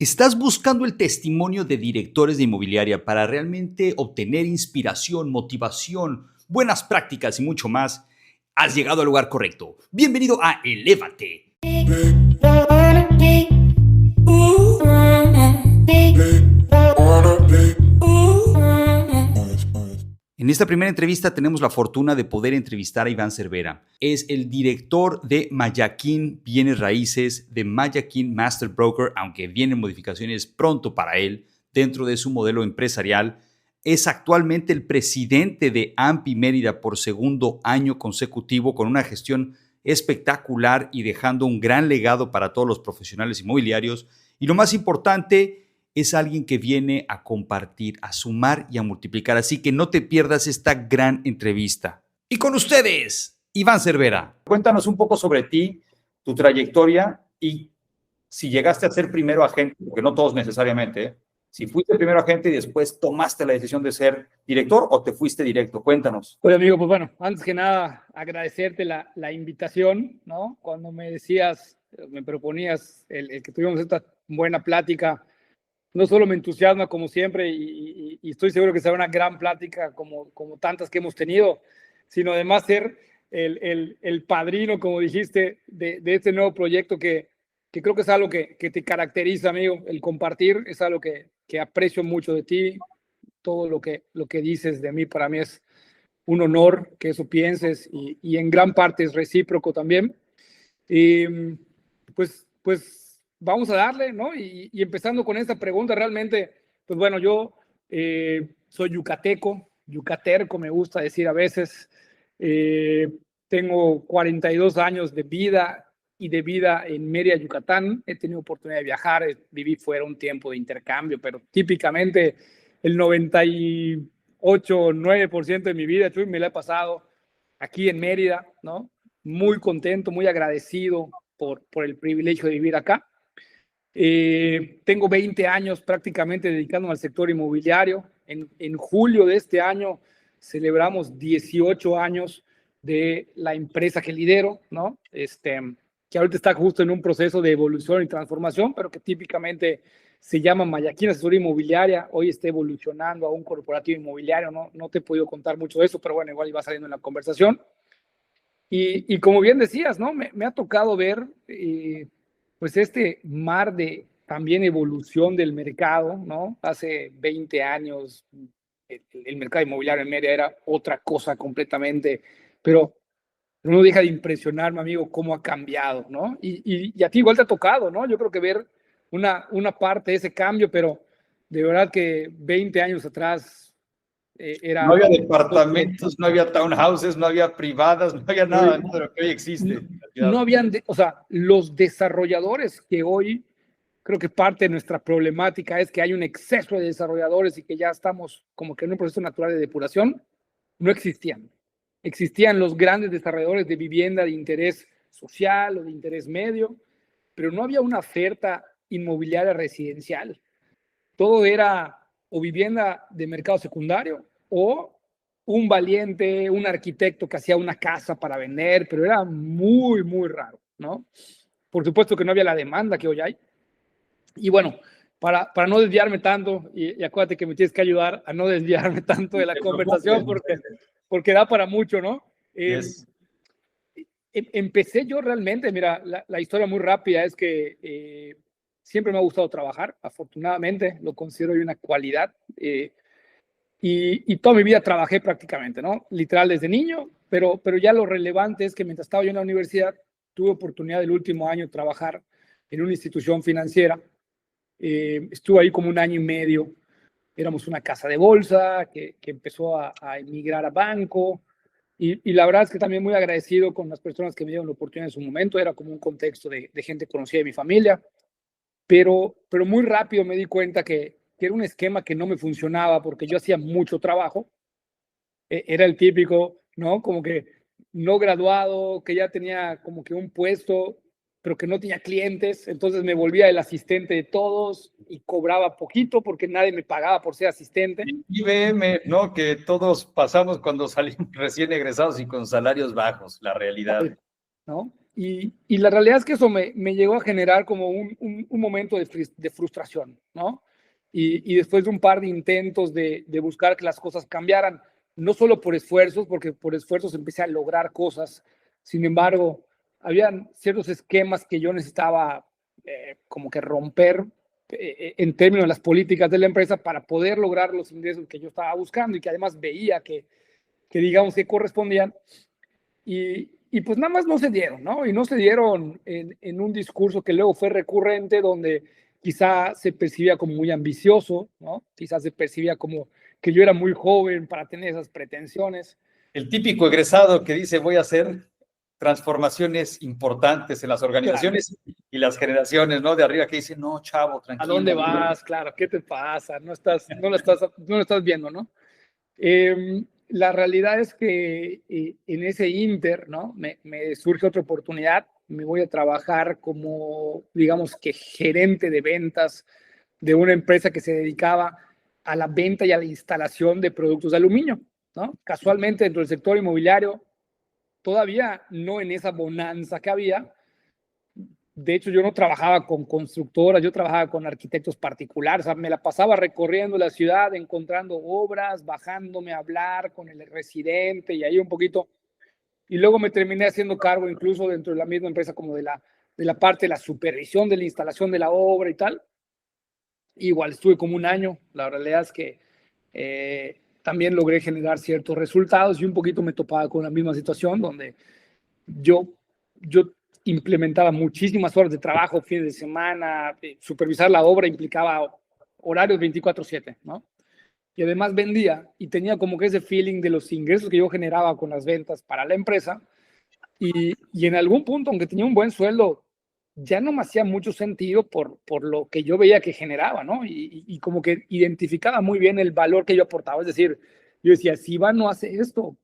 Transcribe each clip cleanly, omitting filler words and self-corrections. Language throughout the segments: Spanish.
¿Estás buscando el testimonio de directores de inmobiliaria para realmente obtener inspiración, motivación, buenas prácticas y mucho más? Has llegado al lugar correcto. Bienvenido a Elévate. En esta primera entrevista tenemos la fortuna de poder entrevistar a Iván Cervera. Es el director de Mayaquín Bienes Raíces, de Mayaquín Master Broker, aunque vienen modificaciones pronto para él dentro de su modelo empresarial. Es actualmente el presidente de AMPI Mérida por segundo año consecutivo, con una gestión espectacular y dejando un gran legado para todos los profesionales inmobiliarios. Y lo más importante, es alguien que viene a compartir, a sumar y a multiplicar. Así que no te pierdas esta gran entrevista. Y con ustedes, Iván Cervera. Cuéntanos un poco sobre ti, tu trayectoria y si llegaste a ser primero agente, porque no todos necesariamente, ¿eh? Si fuiste primero agente y después tomaste la decisión de ser director o te fuiste directo. Cuéntanos. Oye, amigo, pues bueno, antes que nada, agradecerte la invitación, ¿no? Cuando me decías, me proponías el que tuviéramos esta buena plática, no solo me entusiasma como siempre y estoy seguro que será una gran plática como tantas que hemos tenido, sino además ser el padrino, como dijiste, de este nuevo proyecto que creo que es algo que te caracteriza, amigo. El compartir es algo que aprecio mucho de ti. Todo lo que dices de mí para mí es un honor que eso pienses y en gran parte es recíproco también. Y pues vamos a darle, ¿no? Y empezando con esta pregunta, realmente, pues bueno, yo soy yucateco, me gusta decir a veces. Tengo 42 años de vida en Mérida, Yucatán. He tenido oportunidad de viajar, viví fuera un tiempo de intercambio, pero típicamente el 98-9% de mi vida, Chuy, me la he pasado aquí en Mérida, ¿no? Muy contento, muy agradecido por el privilegio de vivir acá. Tengo 20 años prácticamente dedicándome al sector inmobiliario. En julio de este año celebramos 18 años de la empresa que lidero, ¿no? Que ahorita está justo en un proceso de evolución y transformación, pero que típicamente se llama Mayaquín Asesoría Inmobiliaria. Hoy está evolucionando a un corporativo inmobiliario, ¿no? No te he podido contar mucho de eso, pero bueno, igual iba saliendo en la conversación. Y como bien decías, ¿no? Me ha tocado ver pues este mar de también evolución del mercado, ¿no? Hace 20 años el mercado inmobiliario en Mérida era otra cosa completamente, pero no deja de impresionarme, amigo, cómo ha cambiado, ¿no? Y a ti igual te ha tocado, ¿no? Yo creo que ver una parte de ese cambio, pero de verdad que 20 años atrás era... No había departamentos, no había townhouses, no había privadas, no había nada de lo que hoy existe. No habían, o sea, los desarrolladores que hoy, creo que parte de nuestra problemática es que hay un exceso de desarrolladores y que ya estamos como que en un proceso natural de depuración, no existían. Existían los grandes desarrolladores de vivienda de interés social o de interés medio, pero no había una oferta inmobiliaria residencial. Todo era o vivienda de mercado secundario o un valiente, un arquitecto que hacía una casa para vender, pero era muy, muy raro, ¿no? Por supuesto que no había la demanda que hoy hay. Y bueno, para no desviarme tanto, y acuérdate que me tienes que ayudar a no desviarme tanto de la conversación porque da para mucho, ¿no? Yes. Empecé yo realmente, mira, la historia muy rápida es que siempre me ha gustado trabajar, afortunadamente, lo considero una cualidad. Y toda mi vida trabajé prácticamente, ¿no? Literal desde niño, pero ya lo relevante es que mientras estaba yo en la universidad, tuve oportunidad el último año de trabajar en una institución financiera. Estuve ahí como un año y medio. Éramos una casa de bolsa que empezó a emigrar a banco. Y la verdad es que también muy agradecido con las personas que me dieron la oportunidad en su momento. Era como un contexto de gente conocida de mi familia. Pero muy rápido me di cuenta que era un esquema que no me funcionaba porque yo hacía mucho trabajo. Era el típico, ¿no? Como que no graduado, que ya tenía como que un puesto, pero que no tenía clientes. Entonces me volvía el asistente de todos y cobraba poquito porque nadie me pagaba por ser asistente. IBM, ¿no? Que todos pasamos cuando salimos recién egresados y con salarios bajos, la realidad. ¿No? Y la realidad es que eso me llegó a generar como un momento de frustración, ¿no? Y después de un par de intentos de buscar que las cosas cambiaran, no solo por esfuerzos, porque por esfuerzos empecé a lograr cosas, sin embargo, habían ciertos esquemas que yo necesitaba como que romper en términos de las políticas de la empresa para poder lograr los ingresos que yo estaba buscando y que además veía que digamos que correspondían. Y pues nada más no se dieron, ¿no? Y no se dieron en un discurso que luego fue recurrente, donde quizá se percibía como muy ambicioso, ¿no? Quizás se percibía como que yo era muy joven para tener esas pretensiones. El típico egresado que dice voy a hacer transformaciones importantes en las organizaciones, claro, y las generaciones, ¿no? De arriba que dicen, no, chavo, tranquilo. ¿A dónde vas? Claro, ¿qué te pasa? No lo estás viendo, ¿no? La realidad es que en ese inter, ¿no? Me surge otra oportunidad, me voy a trabajar como, digamos que gerente de ventas de una empresa que se dedicaba a la venta y a la instalación de productos de aluminio, ¿no? Casualmente dentro del sector inmobiliario, todavía no en esa bonanza que había. De hecho, yo no trabajaba con constructoras, yo trabajaba con arquitectos particulares. O sea, me la pasaba recorriendo la ciudad, encontrando obras, bajándome a hablar con el residente y ahí un poquito. Y luego me terminé haciendo cargo incluso dentro de la misma empresa como de la parte de la supervisión de la instalación de la obra y tal. Igual estuve como un año. La realidad es que también logré generar ciertos resultados y un poquito me topaba con la misma situación donde yo implementaba muchísimas horas de trabajo, fines de semana, supervisar la obra implicaba horarios 24/7, ¿no? Y además vendía y tenía como que ese feeling de los ingresos que yo generaba con las ventas para la empresa y en algún punto, aunque tenía un buen sueldo, ya no me hacía mucho sentido por lo que yo veía que generaba, ¿no? Y como que identificaba muy bien el valor que yo aportaba, es decir, yo decía, si Iván no hace esto,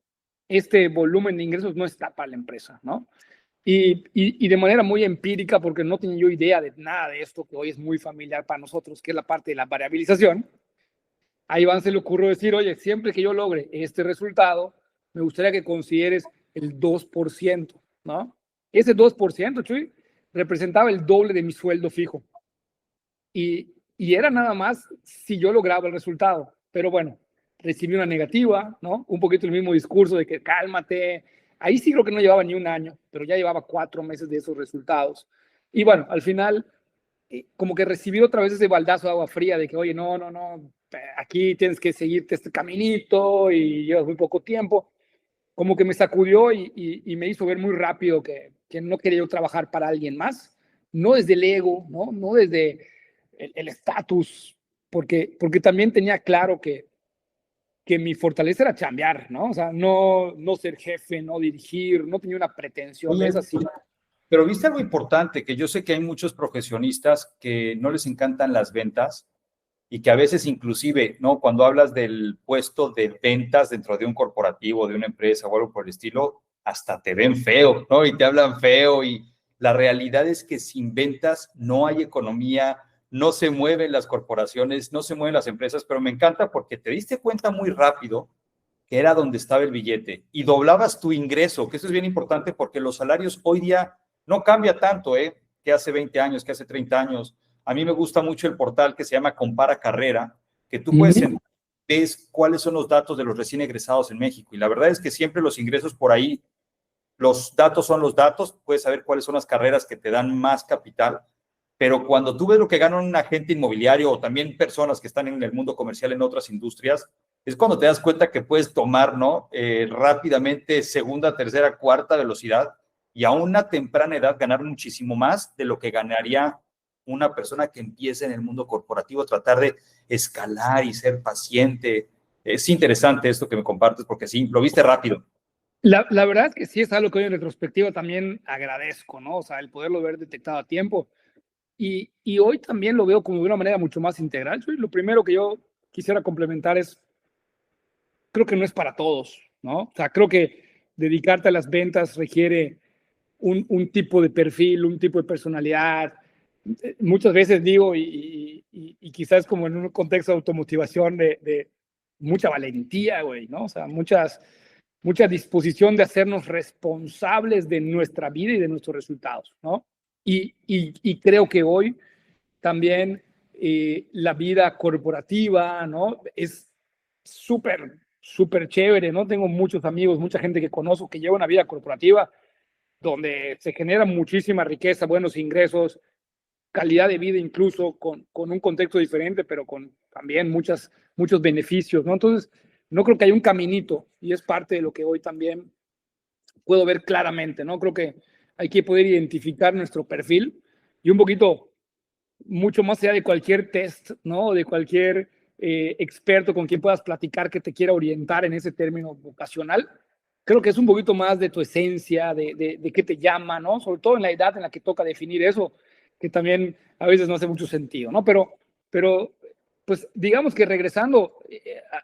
este volumen de ingresos no está para la empresa, ¿no? Y de manera muy empírica, porque no tenía yo idea de nada de esto que hoy es muy familiar para nosotros, que es la parte de la variabilización, a Iván se le ocurrió decir, oye, siempre que yo logre este resultado, me gustaría que consideres el 2%, ¿no? Ese 2%, Chuy, representaba el doble de mi sueldo fijo. Y era nada más si yo lograba el resultado. Pero bueno, recibí una negativa, ¿no? Un poquito el mismo discurso de que cálmate. Ahí sí creo que no llevaba ni un año, pero ya llevaba 4 meses de esos resultados. Y bueno, al final, como que recibí otra vez ese baldazo de agua fría de que, oye, no, aquí tienes que seguirte este caminito y llevas muy poco tiempo. Como que me sacudió y me hizo ver muy rápido que no quería yo trabajar para alguien más. No desde el ego, no desde el estatus, porque también tenía claro que mi fortaleza era chambear, ¿no? O sea, no ser jefe, no dirigir, no tenía una pretensión. Oye, es así. Pero viste algo importante, que yo sé que hay muchos profesionistas que no les encantan las ventas y que a veces inclusive, ¿no? Cuando hablas del puesto de ventas dentro de un corporativo, de una empresa o algo por el estilo, hasta te ven feo, ¿no? Y te hablan feo y la realidad es que sin ventas no hay economía, no se mueven las corporaciones, no se mueven las empresas, pero me encanta porque te diste cuenta muy rápido que era donde estaba el billete y doblabas tu ingreso, que eso es bien importante porque los salarios hoy día no cambia tanto, que hace 20 años, que hace 30 años. A mí me gusta mucho el portal que se llama Compara Carrera, que tú puedes ver cuáles son los datos de los recién egresados en México. Y la verdad es que siempre los ingresos por ahí, los datos son los datos, puedes saber cuáles son las carreras que te dan más capital, pero cuando tú ves lo que gana un agente inmobiliario o también personas que están en el mundo comercial en otras industrias, es cuando te das cuenta que puedes tomar, ¿no? Rápidamente segunda, tercera, cuarta velocidad y a una temprana edad ganar muchísimo más de lo que ganaría una persona que empiece en el mundo corporativo, tratar de escalar y ser paciente. Es interesante esto que me compartes porque sí, lo viste rápido. La verdad es que sí es algo que hoy en retrospectiva también agradezco, ¿no? O sea, el poderlo haber detectado a tiempo. Y hoy también lo veo como de una manera mucho más integral. Lo primero que yo quisiera complementar es, creo que no es para todos, ¿no? O sea, creo que dedicarte a las ventas requiere un tipo de perfil, un tipo de personalidad. Muchas veces digo, y quizás como en un contexto de automotivación, de mucha valentía, güey, ¿no? O sea, mucha disposición de hacernos responsables de nuestra vida y de nuestros resultados, ¿no? Y creo que hoy también la vida corporativa, ¿no? Es súper, súper chévere, ¿no? Tengo muchos amigos, mucha gente que conozco que lleva una vida corporativa donde se genera muchísima riqueza, buenos ingresos, calidad de vida incluso, con un contexto diferente, pero con también muchos beneficios, ¿no? Entonces, no creo que haya un caminito, y es parte de lo que hoy también puedo ver claramente, ¿no? Creo que hay que poder identificar nuestro perfil y un poquito, mucho más allá de cualquier test, ¿no? De cualquier experto con quien puedas platicar que te quiera orientar en ese término vocacional. Creo que es un poquito más de tu esencia, de qué te llama, ¿no? Sobre todo en la edad en la que toca definir eso, que también a veces no hace mucho sentido, ¿no? Pero pues digamos que regresando...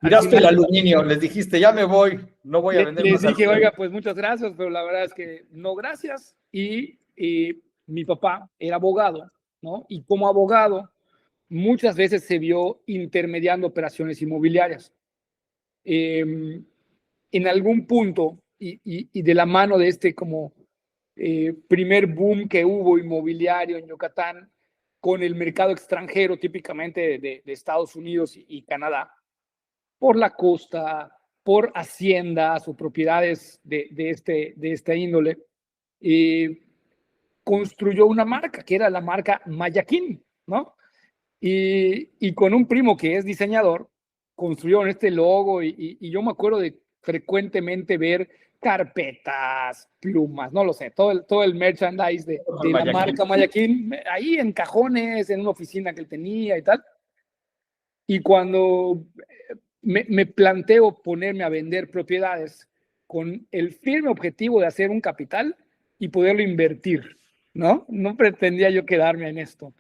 Tiraste el aluminio, les dijiste, ya me voy, no voy a vender les más dije, aluminio. oiga, pues muchas gracias, pero la verdad es que no gracias. Y mi papá era abogado, ¿no? Y como abogado, muchas veces se vio intermediando operaciones inmobiliarias. En algún punto, y de la mano de este como primer boom que hubo inmobiliario en Yucatán, con el mercado extranjero típicamente de Estados Unidos y Canadá, por la costa, por haciendas o propiedades de esta índole, construyó una marca, que era la marca Mayaquín, ¿no? Y con un primo que es diseñador, construyeron este logo y yo me acuerdo de frecuentemente ver carpetas, plumas, no lo sé, todo el merchandise de la marca Mayaquín, ahí en cajones, en una oficina que él tenía y tal. Y cuando me planteo ponerme a vender propiedades con el firme objetivo de hacer un capital y poderlo invertir, ¿no? No pretendía yo quedarme en esto.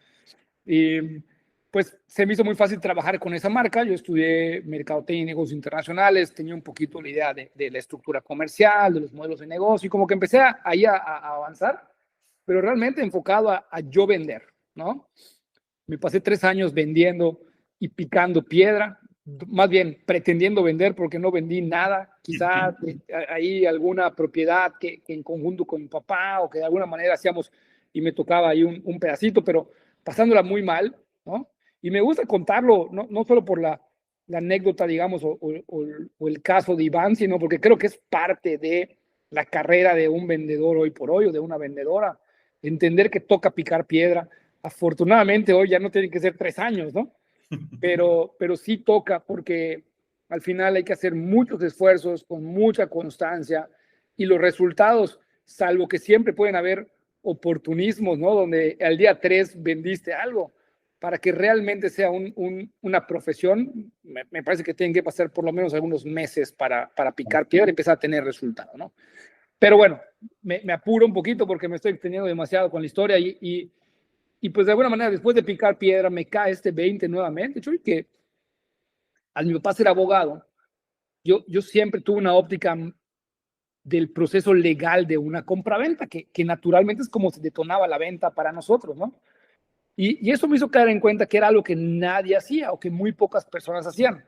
Y pues se me hizo muy fácil trabajar con esa marca. Yo estudié mercadotecnia y negocios internacionales, tenía un poquito la idea de la estructura comercial, de los modelos de negocio, y como que empecé ahí a avanzar, pero realmente enfocado a yo vender, ¿no? Me pasé 3 años vendiendo y picando piedra, más bien pretendiendo vender porque no vendí nada, quizá ahí alguna propiedad que en conjunto con mi papá o que de alguna manera hacíamos y me tocaba ahí un pedacito, pero pasándola muy mal, ¿no? Y me gusta contarlo, no solo por la anécdota, digamos, o el caso de Iván, sino porque creo que es parte de la carrera de un vendedor hoy por hoy o de una vendedora, entender que toca picar piedra. Afortunadamente hoy ya no tienen que ser 3 años, ¿no? Pero sí toca porque al final hay que hacer muchos esfuerzos con mucha constancia y los resultados, salvo que siempre pueden haber oportunismos, ¿no? Donde al día 3 vendiste algo. Para que realmente sea una profesión, me parece que tienen que pasar por lo menos algunos meses para picar piedra y empezar a tener resultados, ¿no? Pero bueno, me apuro un poquito porque me estoy extendiendo demasiado con la historia y pues de alguna manera después de picar piedra me cae este 20 nuevamente. Yo que al mi papá ser abogado, yo siempre tuve una óptica del proceso legal de una compraventa, que naturalmente es como se detonaba la venta para nosotros, ¿no? Y eso me hizo caer en cuenta que era algo que nadie hacía o que muy pocas personas hacían.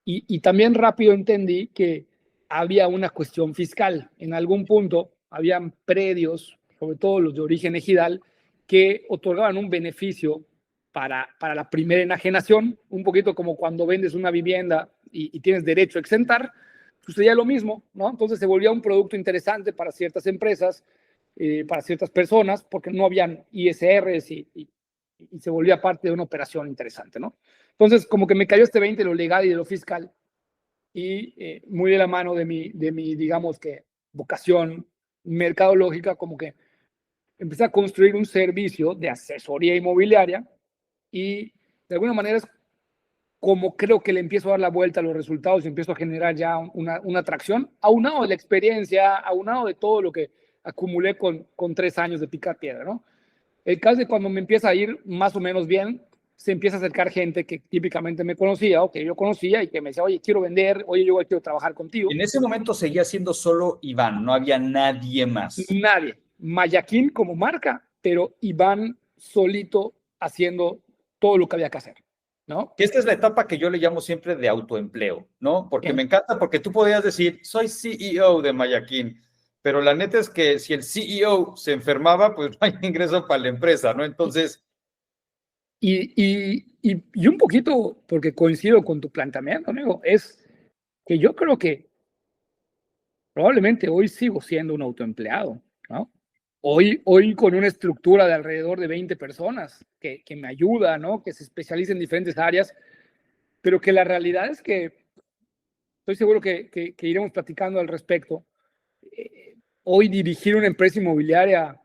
Y también rápido entendí que había una cuestión fiscal. En algún punto habían predios, sobre todo los de origen ejidal, que otorgaban un beneficio para la primera enajenación, un poquito como cuando vendes una vivienda y tienes derecho a exentar, sucedía lo mismo, ¿no? Entonces se volvía un producto interesante para ciertas empresas, para ciertas personas, porque no habían ISRs y se volvía parte de una operación interesante, ¿no? Entonces, como que me cayó este 20 de lo legal y de lo fiscal, y muy de la mano de mi, digamos que, vocación mercadológica, como que empecé a construir un servicio de asesoría inmobiliaria y de alguna manera es como creo que le empiezo a dar la vuelta a los resultados y empiezo a generar ya una atracción, aunado de la experiencia, aunado de todo lo que acumulé con 3 años de picar piedra, ¿no? El caso de cuando me empieza a ir más o menos bien, se empieza a acercar gente que típicamente me conocía o que yo conocía y que me decía, oye, quiero vender, oye, yo quiero trabajar contigo. En ese momento seguía siendo solo Iván, no había nadie más. Nadie. Mayaquín como marca, pero Iván solito haciendo todo lo que había que hacer. ¿no? Que esta es la etapa que yo le llamo siempre de autoempleo, ¿no? Porque me encanta, porque tú podrías decir, soy CEO de Mayaquín, pero la neta es que si el CEO se enfermaba, pues no hay ingreso para la empresa, ¿no? Entonces... Y un poquito, porque coincido con tu planteamiento, amigo, es que yo creo que probablemente hoy sigo siendo un autoempleado, ¿no? Hoy con una estructura de alrededor de 20 personas que me ayuda, ¿no? Que se especializa en diferentes áreas, pero que la realidad es que estoy seguro que iremos platicando al respecto. Hoy dirigir una empresa inmobiliaria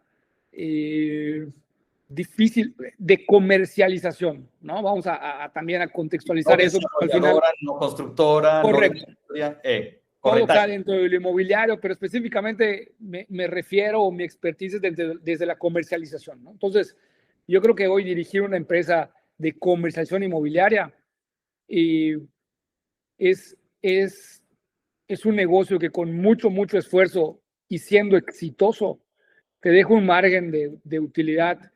difícil de comercialización, ¿no? Vamos también a contextualizar no eso. Al final, no constructora, correcto. No de Todo cae dentro del inmobiliario, pero específicamente me refiero o mi expertise desde la comercialización, ¿no? Entonces, yo creo que hoy dirigir una empresa de comercialización inmobiliaria es, es, es un negocio que con mucho esfuerzo y siendo exitoso, te deja un margen de utilidad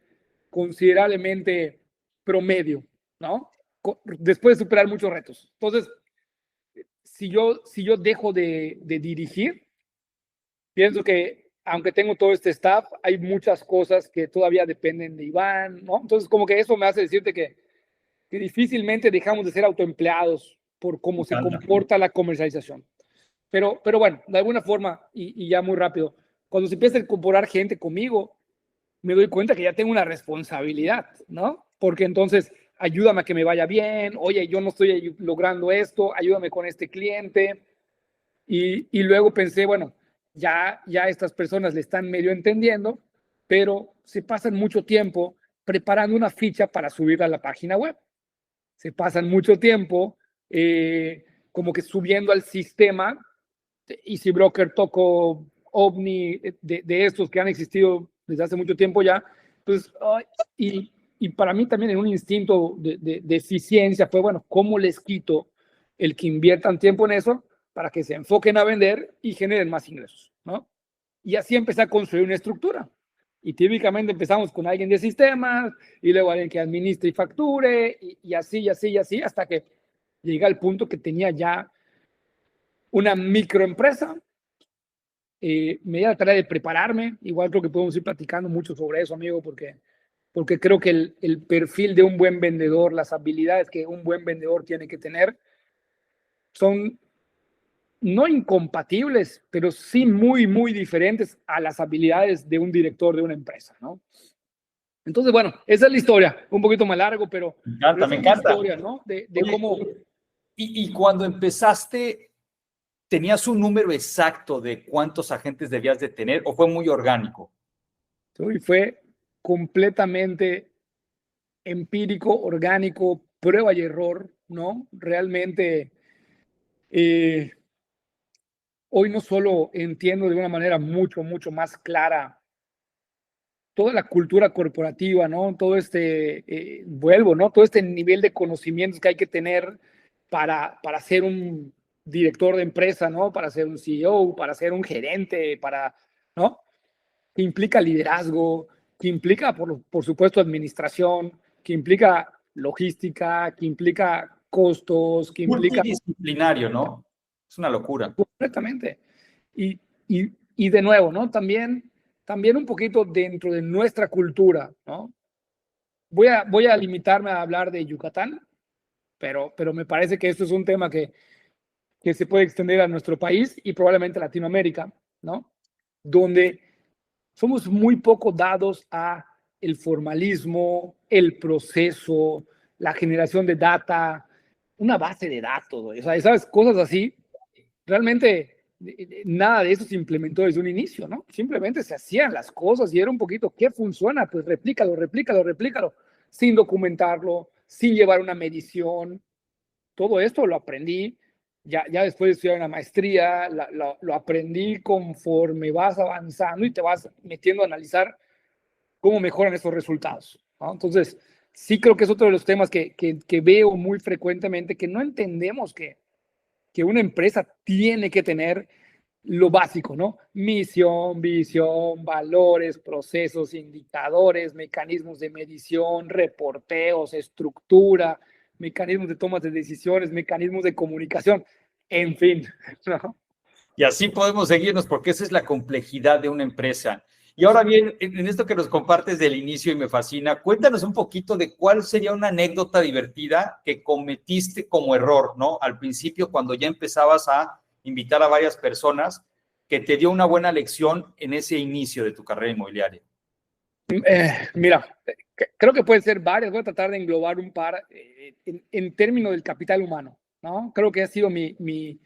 considerablemente promedio, ¿no? Después de superar muchos retos. Entonces, si yo dejo de dirigir, pienso que aunque tengo todo este staff, hay muchas cosas que todavía dependen de Iván, ¿no? Entonces, como que eso me hace decirte que difícilmente dejamos de ser autoempleados por cómo se comporta la comercialización. Pero bueno, de alguna forma, y ya muy rápido, cuando se empieza a incorporar gente conmigo, me doy cuenta que ya tengo una responsabilidad, ¿no? Porque entonces, ayúdame a que me vaya bien, oye, yo no estoy logrando esto, ayúdame con este cliente. Y luego pensé, bueno, ya estas personas le están medio entendiendo, pero se pasan mucho tiempo preparando una ficha para subirla a la página web. Se pasan mucho tiempo como que subiendo al sistema Easy Broker, Toco, OVNI, de estos que han existido desde hace mucho tiempo ya. Entonces, y para mí también en un instinto de eficiencia fue, bueno, ¿cómo les quito el que inviertan tiempo en eso para que se enfoquen a vender y generen más ingresos, ¿no? Y así empecé a construir una estructura. Y típicamente empezamos con alguien de sistemas y luego alguien que administre y facture y así, hasta que llegué al punto que tenía ya una microempresa. Me di la tarea de prepararme. Igual creo que podemos ir platicando mucho sobre eso, amigo, porque creo que el perfil de un buen vendedor, las habilidades que un buen vendedor tiene que tener, son no incompatibles, pero sí muy diferentes a las habilidades de un director de una empresa, ¿no? Entonces, bueno, esa es la historia. Un poquito más largo, pero me encanta. Historia, ¿no? De Oye, cómo... Y cuando empezaste, ¿tenías un número exacto de cuántos agentes debías de tener o fue muy orgánico? Sí, fue completamente empírico, orgánico, prueba y error, ¿no? Realmente, hoy no solo entiendo de una manera mucho más clara toda la cultura corporativa, ¿no? Todo vuelvo, ¿no? Todo este nivel de conocimientos que hay que tener para ser un director de empresa, ¿no? Para ser un CEO, para ser un gerente, ¿no? Que implica liderazgo, que implica, por supuesto, administración, que implica logística, que implica costos, que implica... Multidisciplinario, ¿no? Es una locura. Completamente. Y de nuevo, ¿no? También un poquito dentro de nuestra cultura, ¿no? Voy a limitarme a hablar de Yucatán, pero me parece que esto es un tema que se puede extender a nuestro país y probablemente a Latinoamérica, ¿no? Donde somos muy poco dados a el formalismo, el proceso, la generación de data, una base de datos, o sea, esas cosas así. Realmente nada de eso se implementó desde un inicio, ¿no? Simplemente se hacían las cosas y era un poquito, ¿qué funciona? Pues replícalo, sin documentarlo, sin llevar una medición. Todo esto lo aprendí, ya después de estudiar una maestría, lo aprendí conforme vas avanzando y te vas metiendo a analizar cómo mejoran esos resultados, ¿no? Entonces, sí creo que es otro de los temas que veo muy frecuentemente, que no entendemos que una empresa tiene que tener lo básico, ¿no? Misión, visión, valores, procesos, indicadores, mecanismos de medición, reporteos, estructura, mecanismos de toma de decisiones, mecanismos de comunicación, en fin, ¿no? Y así podemos seguirnos, porque esa es la complejidad de una empresa. Y ahora bien, en esto que nos compartes del inicio y me fascina, cuéntanos un poquito de cuál sería una anécdota divertida que cometiste como error, ¿no? Al principio, cuando ya empezabas a invitar a varias personas, que te dio una buena lección en ese inicio de tu carrera inmobiliaria. Mira, creo que pueden ser varias, voy a tratar de englobar un par en términos del capital humano, ¿no? Creo que ha sido mi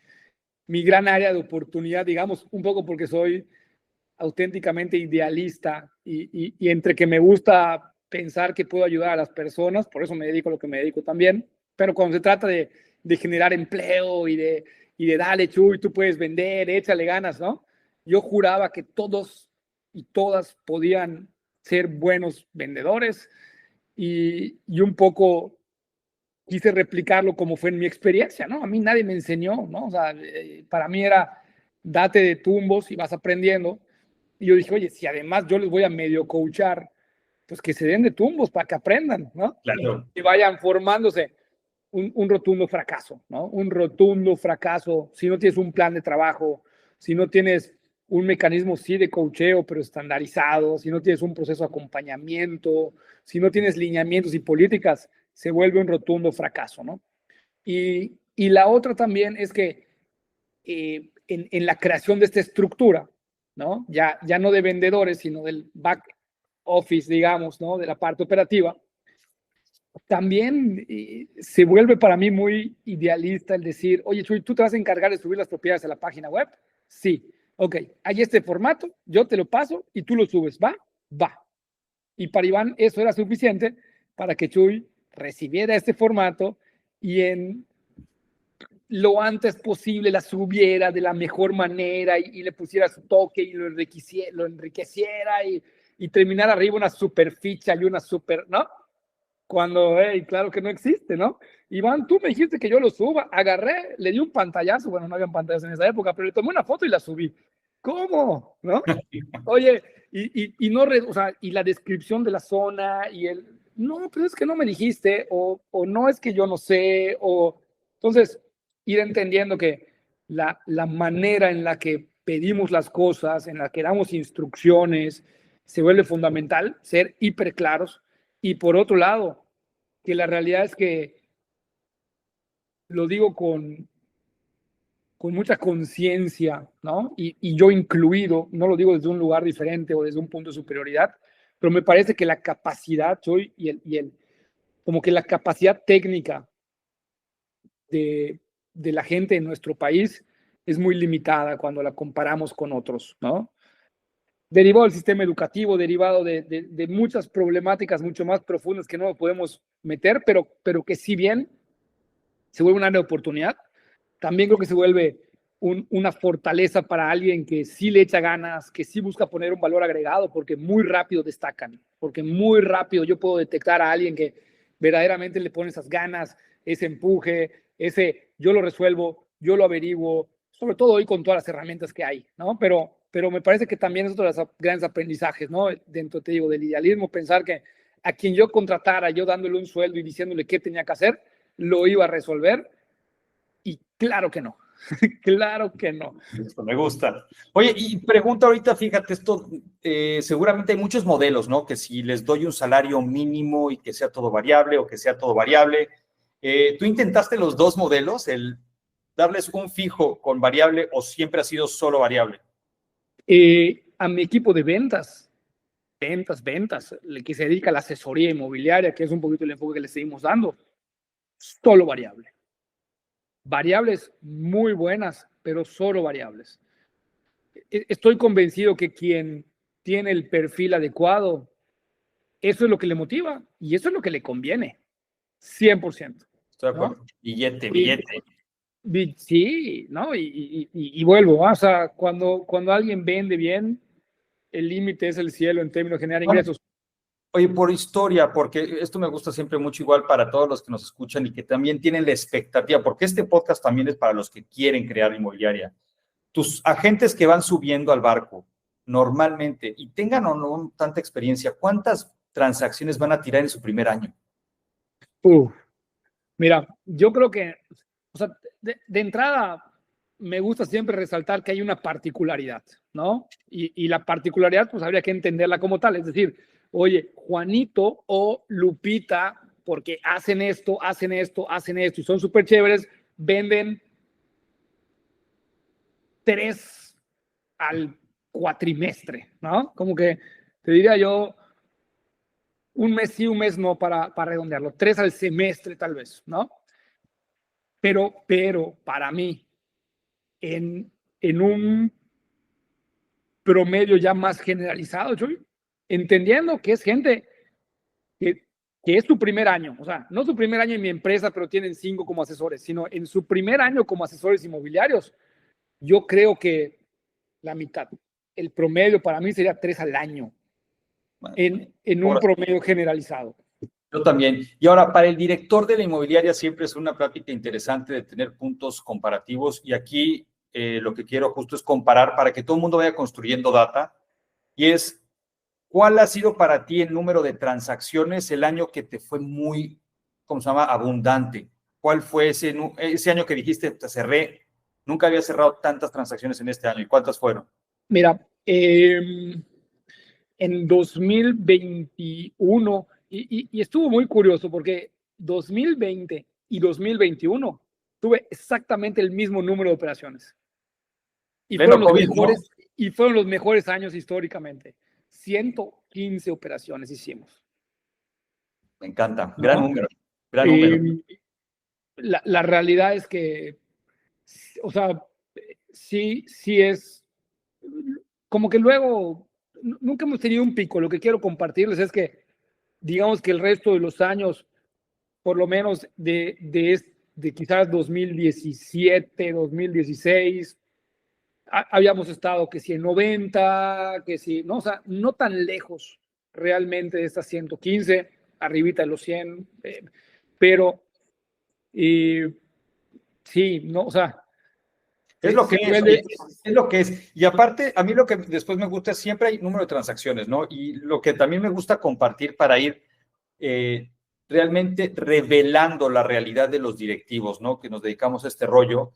gran área de oportunidad, digamos, un poco porque soy auténticamente idealista y entre que me gusta pensar que puedo ayudar a las personas, por eso me dedico a lo que me dedico también, pero cuando se trata de generar empleo y de dale, Chuy, tú puedes vender, échale ganas, ¿no? Yo juraba que todos y todas podían ser buenos vendedores y un poco quise replicarlo como fue en mi experiencia, ¿no? A mí nadie me enseñó, ¿no? O sea, para mí era date de tumbos y vas aprendiendo. Y yo dije, oye, si además yo les voy a medio coachar, pues que se den de tumbos para que aprendan, ¿no? Claro. Y vayan formándose. Un rotundo fracaso, ¿no? Un rotundo fracaso. Si no tienes un plan de trabajo, si no tienes un mecanismo, sí, de coacheo, pero estandarizado, si no tienes un proceso de acompañamiento, si no tienes lineamientos y políticas, se vuelve un rotundo fracaso, ¿no? Y la otra también es que en la creación de esta estructura, ¿no? Ya no de vendedores, sino del back office, digamos, ¿no? De la parte operativa, también se vuelve para mí muy idealista el decir, oye, Chuy, ¿tú te vas a encargar de subir las propiedades a la página web? Sí. Ok, hay este formato, yo te lo paso y tú lo subes, ¿va? Va. Y para Iván eso era suficiente para que Chuy recibiera este formato y en lo antes posible la subiera de la mejor manera y le pusiera su toque y lo enriqueciera y terminara arriba una super ficha y una super, ¿no? Cuando, hey, claro que no existe, ¿no? Iván, tú me dijiste que yo lo suba, agarré, le di un pantallazo, bueno, no habían pantallas en esa época, pero le tomé una foto y la subí. ¿Cómo? ¿No? Oye, no, o sea, y la descripción de la zona y no, pero es que no me dijiste, o no es que yo no sé, o entonces ir entendiendo que la manera en la que pedimos las cosas, en la que damos instrucciones, se vuelve fundamental, ser hiper claros. Y por otro lado, que la realidad es que lo digo con mucha conciencia, ¿no? Y yo incluido, no lo digo desde un lugar diferente o desde un punto de superioridad, pero me parece que la capacidad, como que la capacidad técnica de la gente en nuestro país es muy limitada cuando la comparamos con otros, ¿no? Derivado del sistema educativo, derivado de muchas problemáticas mucho más profundas que no podemos meter, pero que si bien se vuelve una área de oportunidad, también creo que se vuelve una fortaleza para alguien que sí le echa ganas, que sí busca poner un valor agregado, porque muy rápido destacan, porque muy rápido yo puedo detectar a alguien que verdaderamente le pone esas ganas, ese empuje, ese yo lo resuelvo, yo lo averiguo, sobre todo hoy con todas las herramientas que hay, ¿no? Pero me parece que también es otro de los grandes aprendizajes, ¿no? Dentro, te digo, del idealismo, pensar que a quien yo contratara, yo dándole un sueldo y diciéndole qué tenía que hacer, lo iba a resolver. Y claro que no. Claro que no. Esto me gusta. Oye, y pregunta ahorita, fíjate, esto, seguramente hay muchos modelos, ¿no? Que si les doy un salario mínimo y que sea todo variable o que sea todo variable. ¿Tú intentaste los dos modelos, el darles un fijo con variable o siempre ha sido solo variable? A mi equipo de ventas, que se dedica a la asesoría inmobiliaria, que es un poquito el enfoque que le seguimos dando, solo variable. Variables muy buenas, pero solo variables. Estoy convencido que quien tiene el perfil adecuado, eso es lo que le motiva y eso es lo que le conviene. 100%. Estoy de acuerdo. ¿No? Billete. Sí, ¿no? Y vuelvo, o sea, cuando alguien vende bien, el límite es el cielo en términos de generar ingresos. Oye, por historia, porque esto me gusta siempre mucho igual para todos los que nos escuchan y que también tienen la expectativa, porque este podcast también es para los que quieren crear inmobiliaria. Tus agentes que van subiendo al barco, normalmente, y tengan o no tanta experiencia, ¿cuántas transacciones van a tirar en su primer año? Mira, yo creo que, o sea, de entrada, me gusta siempre resaltar que hay una particularidad, ¿no? Y la particularidad, pues habría que entenderla como tal. Es decir, oye, Juanito o Lupita, porque hacen esto, hacen esto, hacen esto, y son súper chéveres, venden 3 al cuatrimestre, ¿no? Como que te diría yo, un mes sí, un mes no, para redondearlo, 3 al semestre tal vez, ¿no? Pero para mí, en un promedio ya más generalizado, Chuy, entendiendo que es gente que es su primer año, o sea, no su primer año en mi empresa, pero tienen 5 como asesores, sino en su primer año como asesores inmobiliarios, yo creo que la mitad, el promedio para mí sería 3 al año, Bueno, en un promedio generalizado. yo también. Y ahora, para el director de la inmobiliaria siempre es una plática interesante de tener puntos comparativos. Y aquí lo que quiero justo es comparar para que todo el mundo vaya construyendo data. Y es, ¿cuál ha sido para ti el número de transacciones el año que te fue muy, ¿cómo se llama?, abundante? ¿Cuál fue ese año que dijiste, te cerré, nunca había cerrado tantas transacciones en este año? ¿Y cuántas fueron? Mira, en 2021, y estuvo muy curioso porque 2020 y 2021 tuve exactamente el mismo número de operaciones. Y fueron, los COVID, mejores, ¿no? y fueron los mejores años históricamente. 115 operaciones hicimos. Me encanta. ¿No? Gran número. Gran número. La realidad es que, o sea, sí es como que luego nunca hemos tenido un pico. Lo que quiero compartirles es que, digamos que el resto de los años, por lo menos de quizás 2017, 2016, habíamos estado que si en 90, que si, no, o sea, no tan lejos realmente de estas 115, arribita de los 100, pero sí, no, o sea, Es lo que es, de... es lo que es. Y aparte, a mí lo que después me gusta, siempre hay número de transacciones, ¿no? Y lo que también me gusta compartir para ir realmente revelando la realidad de los directivos, ¿no? Que nos dedicamos a este rollo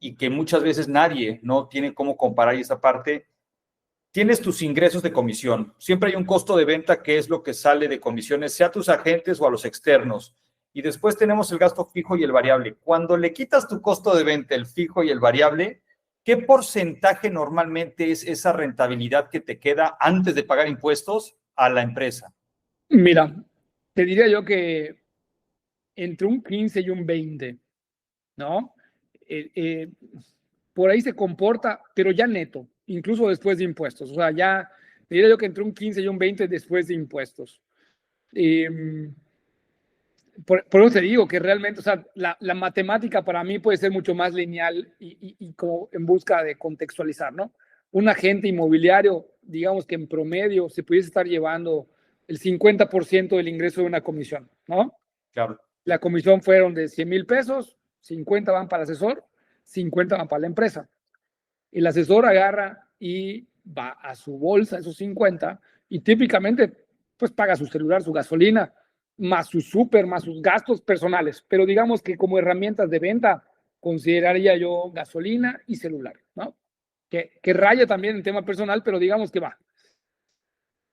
y que muchas veces nadie, ¿no?, tiene cómo comparar esa parte. Tienes tus ingresos de comisión. Siempre hay un costo de venta que es lo que sale de comisiones, sea a tus agentes o a los externos. Y después tenemos el gasto fijo y el variable. Cuando le quitas tu costo de venta, el fijo y el variable, ¿qué porcentaje normalmente es esa rentabilidad que te queda antes de pagar impuestos a la empresa? Mira, te diría yo que entre un 15 y un 20, ¿no? Por ahí se comporta, pero ya neto, incluso después de impuestos. O sea, ya diría yo que entre un 15 y un 20 después de impuestos. Por eso te digo que realmente, o sea, la matemática para mí puede ser mucho más lineal y como en busca de contextualizar, ¿no? Un agente inmobiliario, digamos que en promedio se pudiese estar llevando el 50% del ingreso de una comisión, ¿no? Claro. La comisión fueron de 100,000 pesos, 50 van para el asesor, 50 van para la empresa. El asesor agarra y va a su bolsa esos 50 y típicamente pues paga su celular, su gasolina, más su súper, más sus gastos personales. Pero digamos que como herramientas de venta consideraría yo gasolina y celular, ¿no? Que raya también en tema personal, pero digamos que va.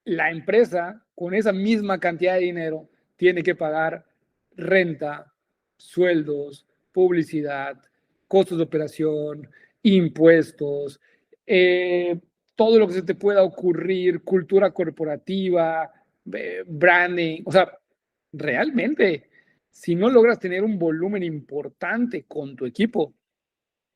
La empresa con esa misma cantidad de dinero tiene que pagar renta, sueldos, publicidad, costos de operación, impuestos, todo lo que se te pueda ocurrir, cultura corporativa, branding. O sea, realmente, si no logras tener un volumen importante con tu equipo,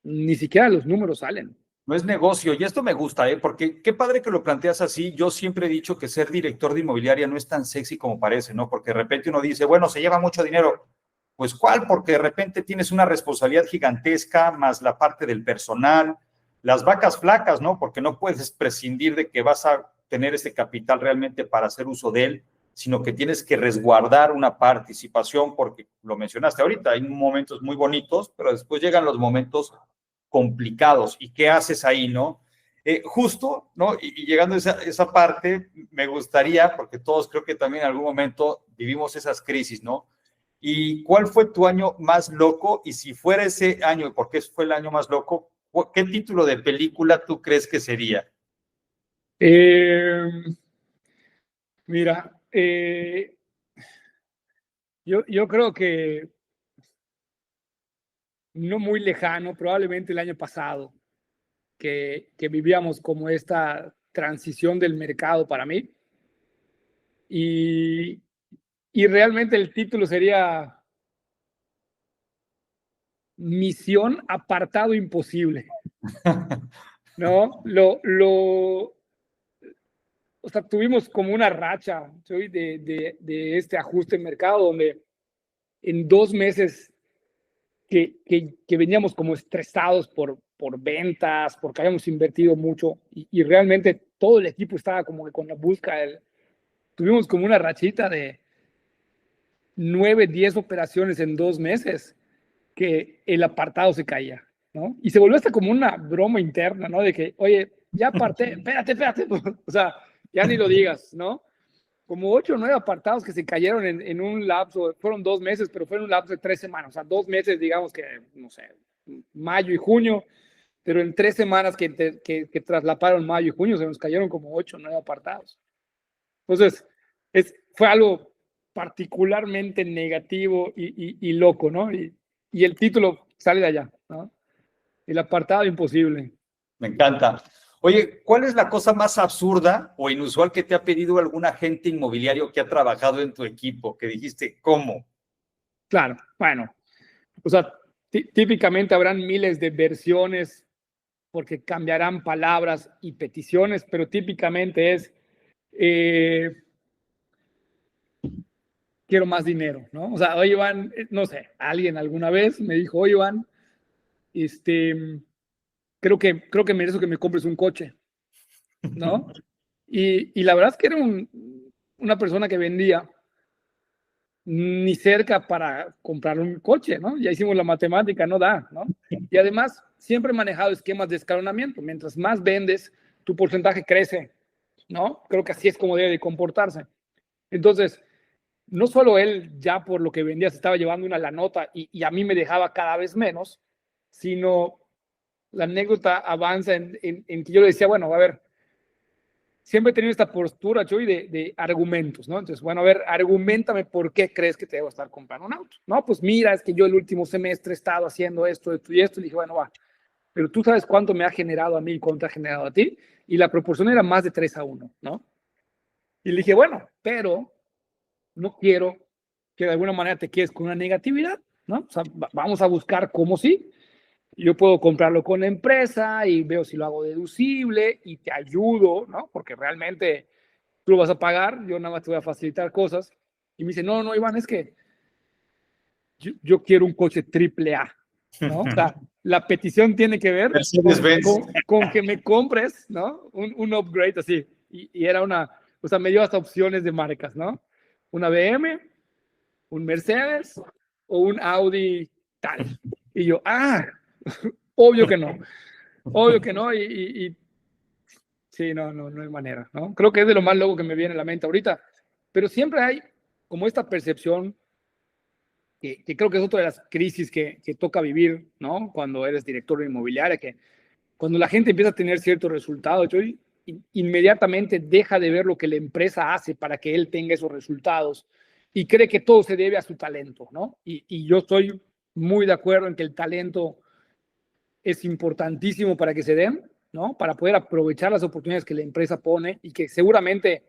ni siquiera los números salen. No es negocio, y esto me gusta, porque qué padre que lo planteas así. Yo siempre he dicho que ser director de inmobiliaria no es tan sexy como parece, ¿no? Porque de repente uno dice, bueno, se lleva mucho dinero. Pues ¿cuál? Porque de repente tienes una responsabilidad gigantesca, más la parte del personal, las vacas flacas, ¿no? Porque no puedes prescindir de que vas a tener ese capital realmente para hacer uso de él, sino que tienes que resguardar una participación, porque lo mencionaste ahorita, hay momentos muy bonitos, pero después llegan los momentos complicados. ¿Y qué haces ahí, no? Justo, ¿no? Y llegando a esa parte, me gustaría, porque todos creo que también en algún momento vivimos esas crisis, ¿no? ¿Y cuál fue tu año más loco? Y si fuera ese año, porque fue el año más loco, ¿qué título de película tú crees que sería? Mira, yo creo que no muy lejano, probablemente el año pasado, que vivíamos como esta transición del mercado para mí. Y realmente el título sería Misión Apartado Imposible. ¿No? O sea, tuvimos como una racha de este ajuste en mercado donde en 2 meses que veníamos como estresados por ventas, porque habíamos invertido mucho y realmente todo el equipo estaba como que con la búsqueda. Tuvimos como una rachita de 9, 10 operaciones en 2 meses que el apartado se caía, ¿no? Y se volvió hasta como una broma interna, ¿no? De que, oye, ya aparté, espérate, o sea, ya ni lo digas, ¿no? Como 8 o 9 apartados que se cayeron en un lapso, fueron 2 meses, pero fue en un lapso de 3 semanas, o sea, 2 meses, digamos que, no sé, mayo y junio, pero en 3 semanas que traslaparon mayo y junio se nos cayeron como 8 o 9 apartados. Entonces, fue algo particularmente negativo y loco, ¿no? Y el título sale de allá, ¿no? El apartado imposible. Me encanta. Oye, ¿cuál es la cosa más absurda o inusual que te ha pedido algún agente inmobiliario que ha trabajado en tu equipo? Que dijiste, ¿cómo? Claro, bueno, o sea, típicamente habrán miles de versiones porque cambiarán palabras y peticiones, pero típicamente es, quiero más dinero, ¿no? O sea, oye, Iván, no sé, alguien alguna vez me dijo, oye, Iván, creo que merezco que me compres un coche, ¿no? Y la verdad es que era una persona que vendía ni cerca para comprar un coche, ¿no? Ya hicimos la matemática, no da, ¿no? Y además, siempre he manejado esquemas de escalonamiento. Mientras más vendes, tu porcentaje crece, ¿no? Creo que así es como debe de comportarse. Entonces, no solo él ya por lo que vendía se estaba llevando una la nota y a mí me dejaba cada vez menos, sino la anécdota avanza en que yo le decía, bueno, a ver, siempre he tenido esta postura, Chuy, de argumentos, ¿no? Entonces, bueno, a ver, argumentame por qué crees que te debo estar comprando un auto. No, pues mira, es que yo el último semestre he estado haciendo esto, esto y esto. Y dije, bueno, va, pero tú sabes cuánto me ha generado a mí y cuánto te ha generado a ti. Y la proporción era más de 3-1, ¿no? Y le dije, bueno, pero no quiero que de alguna manera te quedes con una negatividad, ¿no? O sea, vamos a buscar cómo sí. Yo puedo comprarlo con la empresa y veo si lo hago deducible y te ayudo, ¿no? Porque realmente tú lo vas a pagar, yo nada más te voy a facilitar cosas. Y me dice, no, Iván, es que yo quiero un coche triple A, ¿no? O sea, la petición tiene que ver con que me compres, ¿no? Un upgrade así. Y era o sea, me dio hasta opciones de marcas, ¿no? Una BM, un Mercedes o un Audi tal. Y yo, obvio que no, y sí, no hay manera, ¿no? Creo que es de lo más loco que me viene a la mente ahorita, pero siempre hay como esta percepción que creo que es otra de las crisis que toca vivir, ¿no? Cuando eres director de inmobiliaria, que cuando la gente empieza a tener ciertos resultados, inmediatamente deja de ver lo que la empresa hace para que él tenga esos resultados y cree que todo se debe a su talento, ¿no? Y yo estoy muy de acuerdo en que el talento es importantísimo para que se den, ¿no? Para poder aprovechar las oportunidades que la empresa pone y que seguramente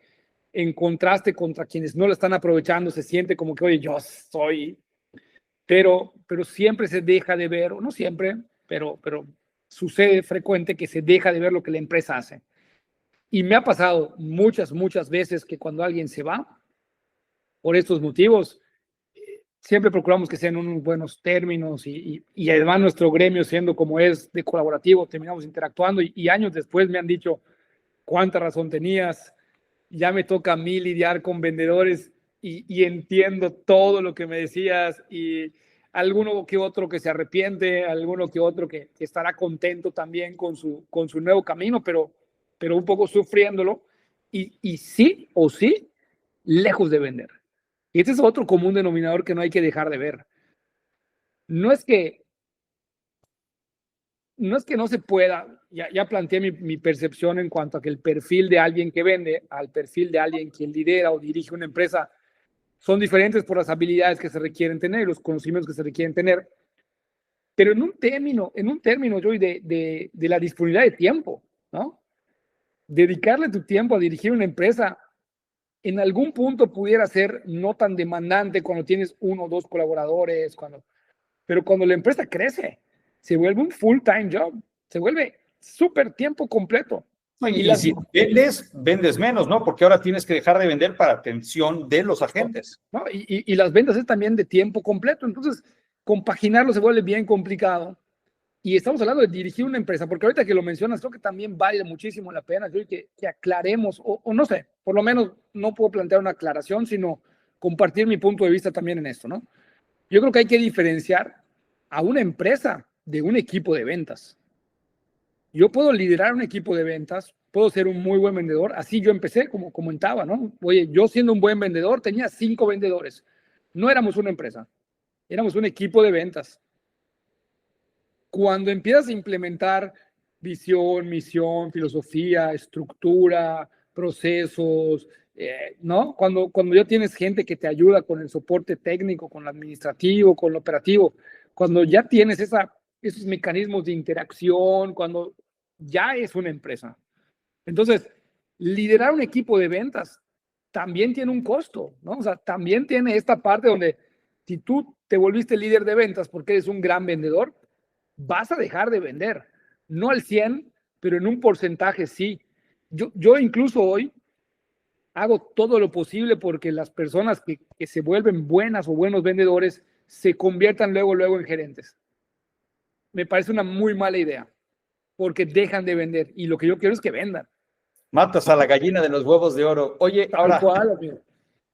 en contraste contra quienes no lo están aprovechando se siente como que, oye, yo soy, pero siempre se deja de ver, o no siempre, pero sucede frecuente que se deja de ver lo que la empresa hace. Y me ha pasado muchas veces que cuando alguien se va por estos motivos, siempre procuramos que sean unos buenos términos y además nuestro gremio siendo como es de colaborativo, terminamos interactuando y años después me han dicho cuánta razón tenías, ya me toca a mí lidiar con vendedores y entiendo todo lo que me decías y alguno que otro que se arrepiente, alguno que otro que estará contento también con su nuevo camino, pero un poco sufriéndolo y sí o sí, lejos de vender. Y este es otro común denominador que no hay que dejar de ver. No es que no se pueda, ya planteé mi percepción en cuanto a que el perfil de alguien que vende al perfil de alguien que lidera o dirige una empresa son diferentes por las habilidades que se requieren tener, los conocimientos que se requieren tener, pero en un término, Joey, de la disponibilidad de tiempo, ¿no? Dedicarle tu tiempo a dirigir una empresa en algún punto pudiera ser no tan demandante cuando tienes 1 o 2 colaboradores, pero cuando la empresa crece, se vuelve un full-time job, se vuelve súper tiempo completo. Y si vendes menos, ¿no? Porque ahora tienes que dejar de vender para atención de los agentes. ¿No? Y las ventas es también de tiempo completo, entonces compaginarlo se vuelve bien complicado. Y estamos hablando de dirigir una empresa, porque ahorita que lo mencionas, creo que también vale muchísimo la pena que aclaremos, o no sé, por lo menos no puedo plantear una aclaración, sino compartir mi punto de vista también en esto, ¿no? Yo creo que hay que diferenciar a una empresa de un equipo de ventas. Yo puedo liderar un equipo de ventas, puedo ser un muy buen vendedor, así yo empecé, como comentaba, ¿no? Oye, yo siendo un buen vendedor, tenía 5 vendedores. No éramos una empresa, éramos un equipo de ventas. Cuando empiezas a implementar visión, misión, filosofía, estructura, procesos, ¿no? Cuando ya tienes gente que te ayuda con el soporte técnico, con lo administrativo, con lo operativo, cuando ya tienes esos mecanismos de interacción, cuando ya es una empresa. Entonces, liderar un equipo de ventas también tiene un costo, ¿no? O sea, también tiene esta parte donde si tú te volviste líder de ventas porque eres un gran vendedor, vas a dejar de vender. No al 100, pero en un porcentaje sí. Yo incluso hoy hago todo lo posible porque las personas que se vuelven buenas o buenos vendedores se conviertan luego en gerentes. Me parece una muy mala idea porque dejan de vender y lo que yo quiero es que vendan. Matas a la gallina de los huevos de oro. Oye, ahora, ¿Cuál?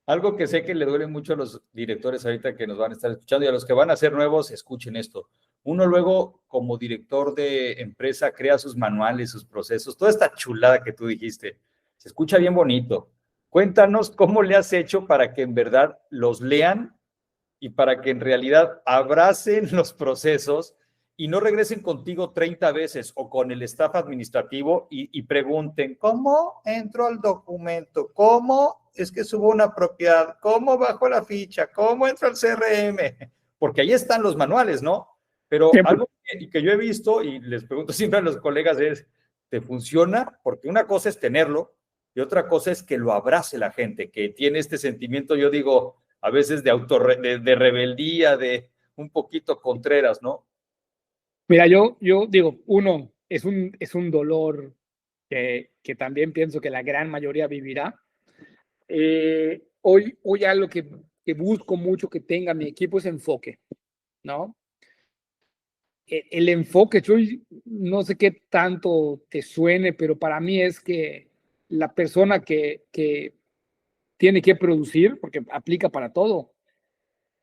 algo que sé que le duele mucho a los directores ahorita que nos van a estar escuchando y a los que van a ser nuevos, escuchen esto. Uno luego, como director de empresa, crea sus manuales, sus procesos, toda esta chulada que tú dijiste. Se escucha bien bonito. Cuéntanos cómo le has hecho para que en verdad los lean y para que en realidad abracen los procesos y no regresen contigo 30 veces o con el staff administrativo y pregunten, ¿cómo entro al documento? ¿Cómo es que subo una propiedad? ¿Cómo bajo la ficha? ¿Cómo entro al CRM? Porque ahí están los manuales, ¿no? Pero siempre. Algo que yo he visto y les pregunto siempre a los colegas es, ¿te funciona? Porque una cosa es tenerlo y otra cosa es que lo abrace la gente, que tiene este sentimiento, yo digo, a veces de rebeldía, de un poquito contreras, ¿no? Mira, yo digo, uno, es un dolor que también pienso que la gran mayoría vivirá. Hoy algo que busco mucho que tenga mi equipo es enfoque, ¿no? El enfoque, yo no sé qué tanto te suene, pero para mí es que la persona que tiene que producir, porque aplica para todo,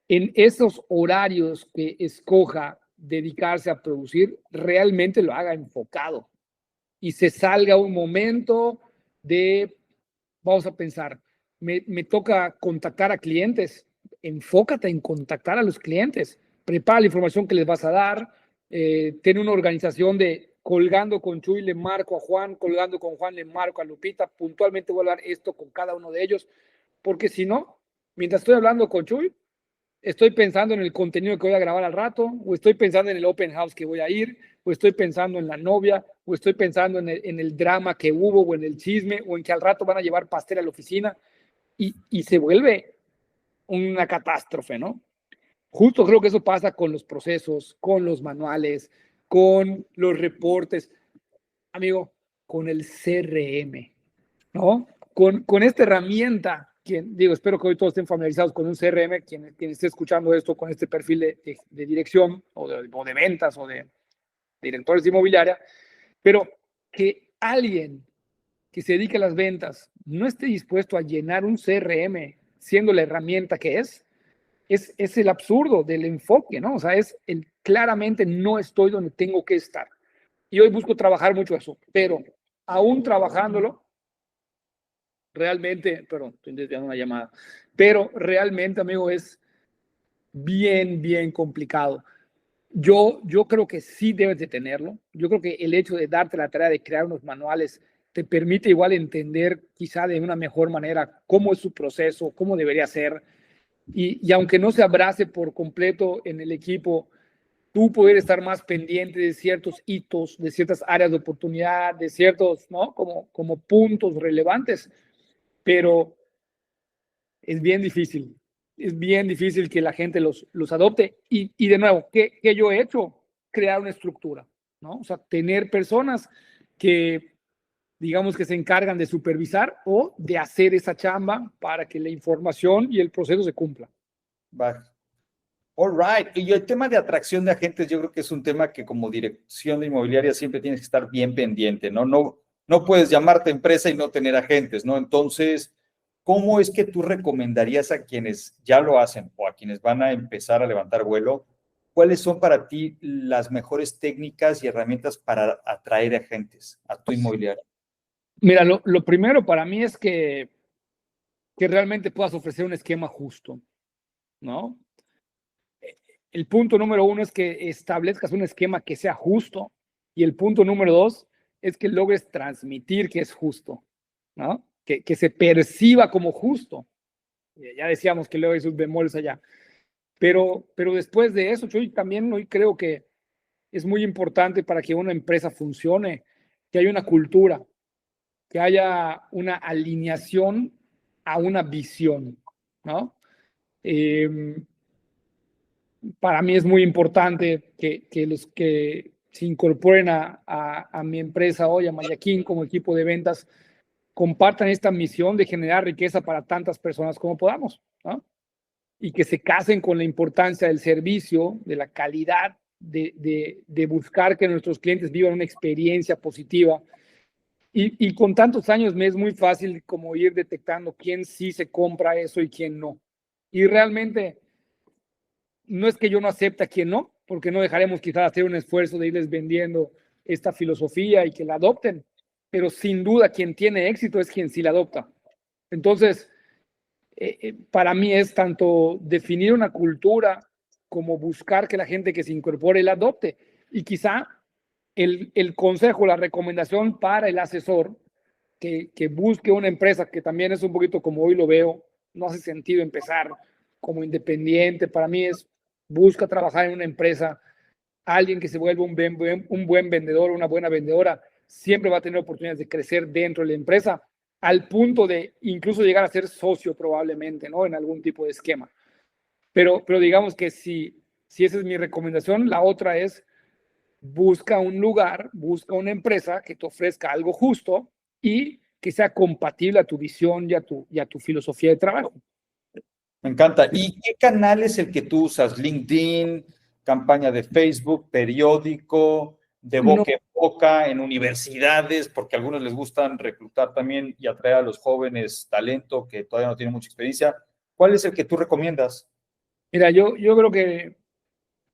en esos horarios que escoja dedicarse a producir, realmente lo haga enfocado y se salga un momento de, vamos a pensar, me toca contactar a clientes, enfócate en contactar a los clientes, prepara la información que les vas a dar, tiene una organización de colgando con Chuy le marco a Juan, colgando con Juan le marco a Lupita, puntualmente voy a hablar esto con cada uno de ellos, porque si no, mientras estoy hablando con Chuy, estoy pensando en el contenido que voy a grabar al rato, o estoy pensando en el open house que voy a ir, o estoy pensando en la novia, o estoy pensando en el drama que hubo, o en el chisme, o en que al rato van a llevar pastel a la oficina, y se vuelve una catástrofe, ¿no? Justo creo que eso pasa con los procesos, con los manuales, con los reportes, amigo, con el CRM, ¿no? Con esta herramienta, digo, espero que hoy todos estén familiarizados con un CRM, quien esté escuchando esto con este perfil de dirección o de ventas o de directores de inmobiliaria, pero que alguien que se dedique a las ventas no esté dispuesto a llenar un CRM siendo la herramienta que es el absurdo del enfoque, ¿no? O sea, claramente no estoy donde tengo que estar. Y hoy busco trabajar mucho eso, pero aún trabajándolo, realmente, perdón, estoy desviando una llamada, pero realmente, amigo, es bien, bien complicado. Yo creo que sí debes de tenerlo. Yo creo que el hecho de darte la tarea de crear unos manuales te permite igual entender quizá de una mejor manera cómo es su proceso, cómo debería ser. Y aunque no se abrace por completo en el equipo, tú poder estar más pendiente de ciertos hitos, de ciertas áreas de oportunidad, de ciertos, ¿no? Como puntos relevantes. Pero es bien difícil. Es bien difícil que la gente los adopte. Y de nuevo, ¿qué yo he hecho? Crear una estructura, ¿no? O sea, tener personas que, digamos, que se encargan de supervisar o de hacer esa chamba para que la información y el proceso se cumpla. Va. All right. Y el tema de atracción de agentes, yo creo que es un tema que como dirección de inmobiliaria siempre tienes que estar bien pendiente, ¿no? No puedes llamarte empresa y no tener agentes, ¿no? Entonces, ¿cómo es que tú recomendarías a quienes ya lo hacen o a quienes van a empezar a levantar vuelo? ¿Cuáles son para ti las mejores técnicas y herramientas para atraer agentes a tu inmobiliaria? Mira, lo primero para mí es que realmente puedas ofrecer un esquema justo, ¿no? El punto número uno es que establezcas un esquema que sea justo y el punto número dos es que logres transmitir que es justo, ¿no? Que se perciba como justo. Ya decíamos que luego hay sus bemoles allá. Pero después de eso, yo también hoy creo que es muy importante para que una empresa funcione, que haya una cultura, que haya una alineación a una visión, ¿no? Para mí es muy importante que los que se incorporen a mi empresa hoy, a Mayaquín, como equipo de ventas, compartan esta misión de generar riqueza para tantas personas como podamos, ¿no? Y que se casen con la importancia del servicio, de la calidad, de buscar que nuestros clientes vivan una experiencia positiva. Y con tantos años me es muy fácil como ir detectando quién sí se compra eso y quién no. Y realmente no es que yo no acepte a quien no, porque no dejaremos quizás hacer un esfuerzo de irles vendiendo esta filosofía y que la adopten, pero sin duda quien tiene éxito es quien sí la adopta. Entonces, para mí es tanto definir una cultura como buscar que la gente que se incorpore la adopte. Y quizá el consejo, la recomendación para el asesor que busque una empresa, que también es un poquito como hoy lo veo, no hace sentido empezar como independiente. Para mí es, busca trabajar en una empresa, alguien que se vuelva un buen vendedor, una buena vendedora, siempre va a tener oportunidades de crecer dentro de la empresa, al punto de incluso llegar a ser socio probablemente, ¿no? En algún tipo de esquema. Pero digamos que si esa es mi recomendación, la otra es busca un lugar, busca una empresa que te ofrezca algo justo y que sea compatible a tu visión y a tu filosofía de trabajo. Me encanta. ¿Y qué canal es el que tú usas? ¿LinkedIn, campaña de Facebook, periódico, de No, boca en boca, en universidades? Porque a algunos les gustan reclutar también y atraer a los jóvenes talento que todavía no tienen mucha experiencia. ¿Cuál es el que tú recomiendas? mira, yo creo que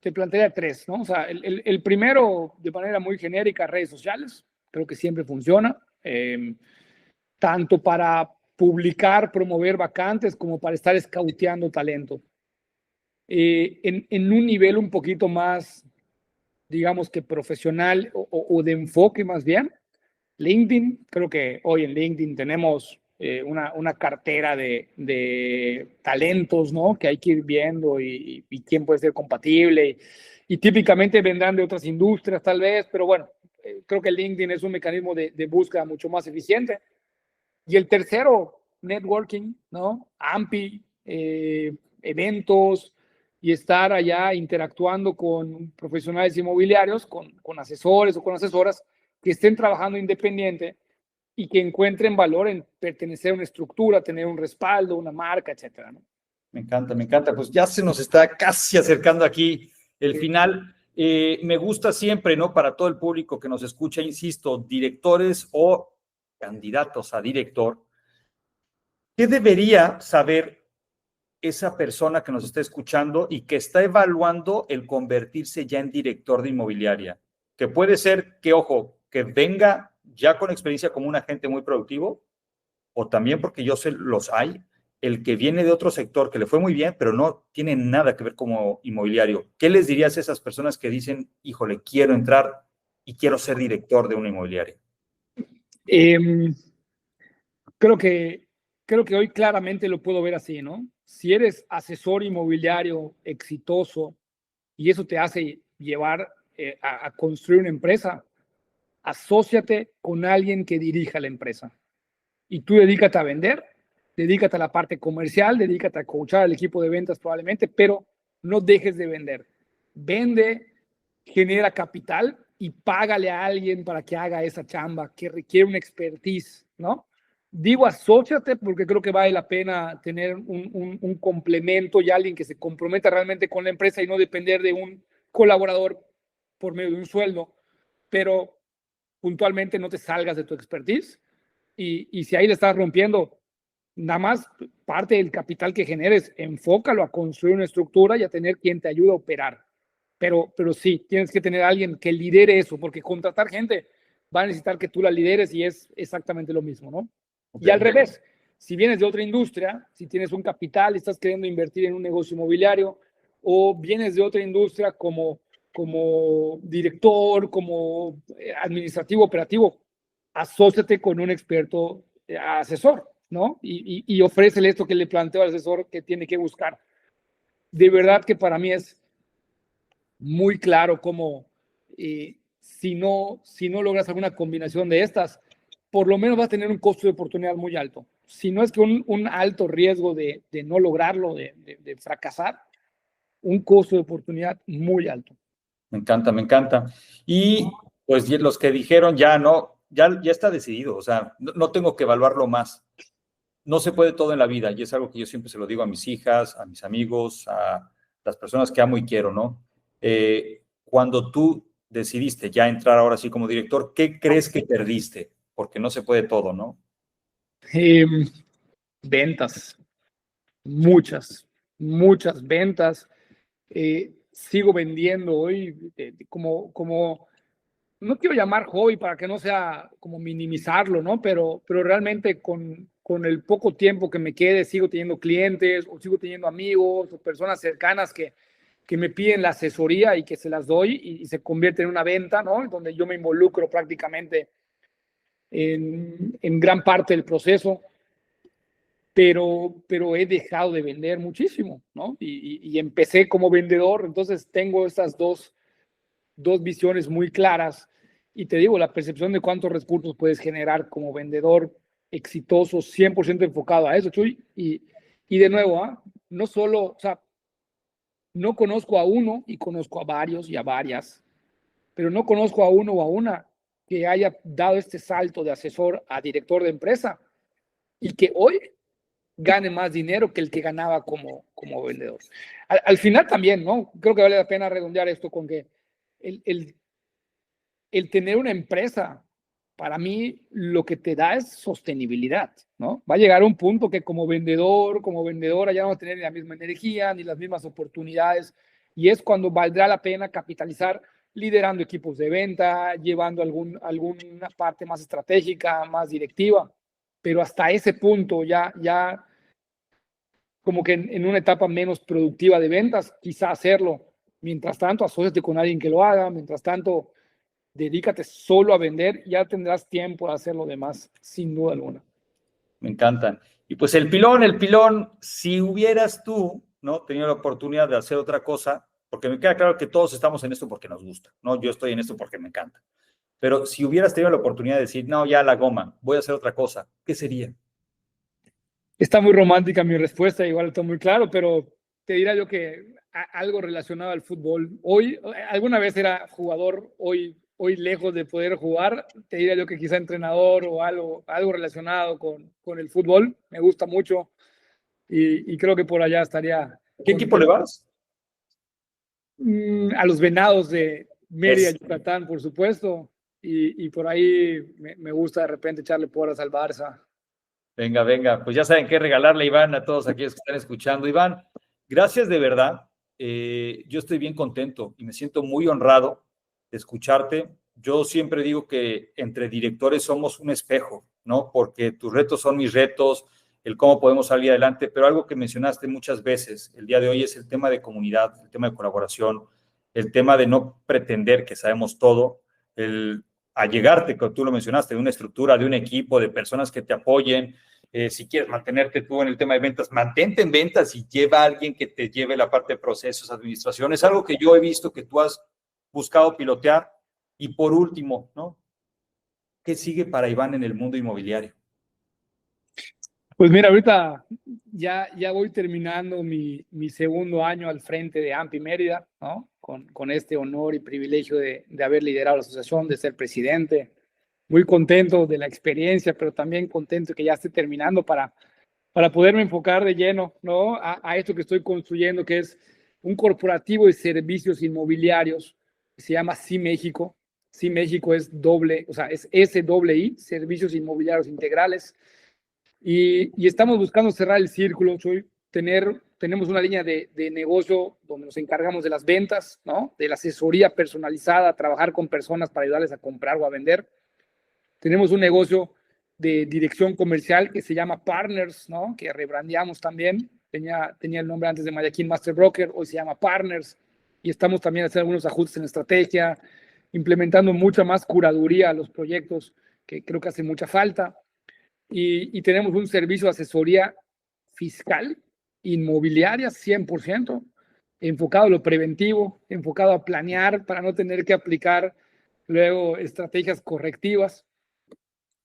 te plantearía tres, ¿no? O sea, el primero, de manera muy genérica, redes sociales, creo que siempre funciona, tanto para publicar, promover vacantes, como para estar escauteando talento. En un nivel un poquito más, digamos que profesional o de enfoque más bien, LinkedIn, creo que hoy en LinkedIn tenemos una cartera de talentos, ¿no? Que hay que ir viendo y quién puede ser compatible. Y típicamente vendrán de otras industrias tal vez, pero bueno, creo que LinkedIn es un mecanismo de búsqueda mucho más eficiente. Y el tercero, networking, ¿no? AMPI, eventos y estar allá interactuando con profesionales inmobiliarios, con asesores o con asesoras que estén trabajando independiente y que encuentren valor en pertenecer a una estructura, tener un respaldo, una marca, etcétera, ¿no? Me encanta, me encanta. Pues ya se nos está casi acercando aquí el final. Me gusta siempre, ¿no? Para todo el público que nos escucha, insisto, directores o candidatos a director, ¿qué debería saber esa persona que nos está escuchando y que está evaluando el convertirse ya en director de inmobiliaria? Que puede ser que, ojo, que venga ya con experiencia como un agente muy productivo, o también porque yo sé los hay, el que viene de otro sector, que le fue muy bien, pero no tiene nada que ver como inmobiliario. ¿Qué les dirías a esas personas que dicen, híjole, quiero entrar y quiero ser director de una inmobiliaria? Em, creo que, creo que hoy claramente lo puedo ver así, ¿no? Si eres asesor inmobiliario exitoso y eso te hace llevar a construir una empresa, asóciate con alguien que dirija la empresa. Y tú dedícate a vender, dedícate a la parte comercial, dedícate a coachar al equipo de ventas probablemente, pero no dejes de vender. Vende, genera capital y págale a alguien para que haga esa chamba que requiere una expertise, ¿no? Digo asóciate porque creo que vale la pena tener un complemento y alguien que se comprometa realmente con la empresa y no depender de un colaborador por medio de un sueldo, pero puntualmente no te salgas de tu expertise y si ahí le estás rompiendo, nada más parte del capital que generes, enfócalo a construir una estructura y a tener quien te ayude a operar. Pero sí, tienes que tener a alguien que lidere eso, porque contratar gente va a necesitar que tú la lideres y es exactamente lo mismo, ¿no? Okay. Y al revés, si vienes de otra industria, si tienes un capital y estás queriendo invertir en un negocio inmobiliario, o vienes de otra industria como director, como administrativo, operativo, asóciate con un experto asesor, ¿no? Y ofrécele esto que le planteo al asesor que tiene que buscar. De verdad que para mí es muy claro cómo si no logras alguna combinación de estas, por lo menos vas a tener un costo de oportunidad muy alto. Si no es que un alto riesgo de no lograrlo, de fracasar, un costo de oportunidad muy alto. Me encanta, me encanta. Y pues los que dijeron ya no, ya está decidido, o sea, no tengo que evaluarlo más. No se puede todo en la vida y es algo que yo siempre se lo digo a mis hijas, a mis amigos, a las personas que amo y quiero, ¿no? Cuando tú decidiste ya entrar ahora sí como director, ¿qué crees que perdiste? Porque no se puede todo, ¿no? Ventas, muchas ventas. Sigo vendiendo hoy como no quiero llamar hobby para que no sea como minimizarlo, ¿no? Pero realmente con el poco tiempo que me quede, sigo teniendo clientes o sigo teniendo amigos o personas cercanas que me piden la asesoría y que se las doy y se convierte en una venta, ¿no? Donde yo me involucro prácticamente en gran parte del proceso, pero he dejado de vender muchísimo, ¿no? Y empecé como vendedor, entonces tengo estas dos visiones muy claras. Y te digo, la percepción de cuántos recursos puedes generar como vendedor exitoso, 100% enfocado a eso, Chuy. Y de nuevo, no solo, o sea, no conozco a uno y conozco a varios y a varias, pero no conozco a uno o a una que haya dado este salto de asesor a director de empresa y que hoy gane más dinero que el que ganaba como vendedor. Al final también, ¿no? Creo que vale la pena redondear esto con que el tener una empresa, para mí, lo que te da es sostenibilidad, ¿no? Va a llegar un punto que como vendedor, como vendedora, ya no va a tener ni la misma energía, ni las mismas oportunidades, y es cuando valdrá la pena capitalizar liderando equipos de venta, llevando alguna parte más estratégica, más directiva, pero hasta ese punto ya como que en una etapa menos productiva de ventas, quizá hacerlo. Mientras tanto, asóciate con alguien que lo haga, mientras tanto, dedícate solo a vender, ya tendrás tiempo de hacer lo demás, sin duda alguna. Me encantan. Y pues el pilón, si hubieras tú, ¿no?, tenido la oportunidad de hacer otra cosa, porque me queda claro que todos estamos en esto porque nos gusta, ¿no? Yo estoy en esto porque me encanta. Pero si hubieras tenido la oportunidad de decir, no, ya la goma, voy a hacer otra cosa, ¿qué sería? Está muy romántica mi respuesta, igual está muy claro, pero te diría yo que algo relacionado al fútbol. Hoy, alguna vez era jugador, hoy lejos de poder jugar, te diría yo que quizá entrenador o algo relacionado con el fútbol. Me gusta mucho y creo que por allá estaría. ¿Qué equipo le vas? A los Venados de Mérida, Yucatán, por supuesto. Y por ahí me gusta de repente echarle porras al Barça. Venga, pues ya saben qué regalarle, Iván, a todos aquellos que están escuchando. Iván, gracias de verdad. Yo estoy bien contento y me siento muy honrado de escucharte. Yo siempre digo que entre directores somos un espejo, ¿no? Porque tus retos son mis retos, el cómo podemos salir adelante, pero algo que mencionaste muchas veces el día de hoy es el tema de comunidad, el tema de colaboración, el tema de no pretender que sabemos todo, el allegarte, como tú lo mencionaste, de una estructura, de un equipo, de personas que te apoyen. Si quieres mantenerte tú en el tema de ventas, mantente en ventas y lleva a alguien que te lleve la parte de procesos, administración. Es algo que yo he visto que tú has buscado pilotear. Y por último, ¿no? ¿Qué sigue para Iván en el mundo inmobiliario? Pues mira, ahorita ya voy terminando mi segundo año al frente de AMPI Mérida, ¿no? Con este honor y privilegio de haber liderado la asociación, de ser presidente. Muy contento de la experiencia, pero también contento que ya esté terminando para poderme enfocar de lleno, ¿no? A esto que estoy construyendo, que es un corporativo de servicios inmobiliarios que se llama Sí México. Sí México es doble, o sea, es SII, Servicios Inmobiliarios Integrales. Y estamos buscando cerrar el círculo. Tenemos una línea de negocio donde nos encargamos de las ventas, ¿no? De la asesoría personalizada, trabajar con personas para ayudarles a comprar o a vender. Tenemos un negocio de dirección comercial que se llama Partners, ¿no? Que rebrandeamos también. Tenía el nombre antes de Mallaquen Master Broker, hoy se llama Partners. Y estamos también haciendo algunos ajustes en estrategia, implementando mucha más curaduría a los proyectos, que creo que hace mucha falta. Y tenemos un servicio de asesoría fiscal, inmobiliaria, 100%, enfocado a lo preventivo, enfocado a planear para no tener que aplicar luego estrategias correctivas.